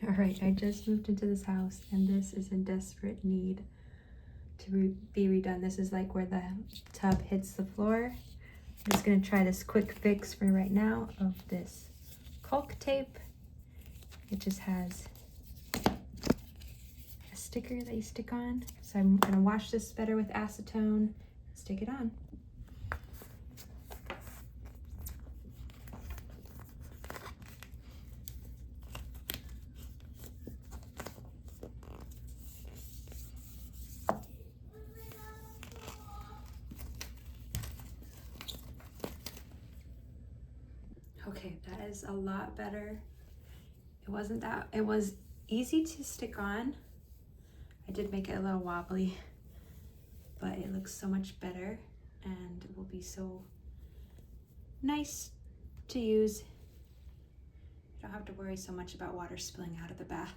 All right, I just moved into this house and this is in desperate need to be redone. This is like where the tub hits the floor. I'm just gonna try this quick fix for right now of this caulk tape. It just has a sticker that you stick on. So I'm gonna wash this better with acetone, stick it on. Okay, that is a lot better. It was easy to stick on. I did make it a little wobbly, but it looks so much better and it will be so nice to use. You don't have to worry so much about water spilling out of the bath.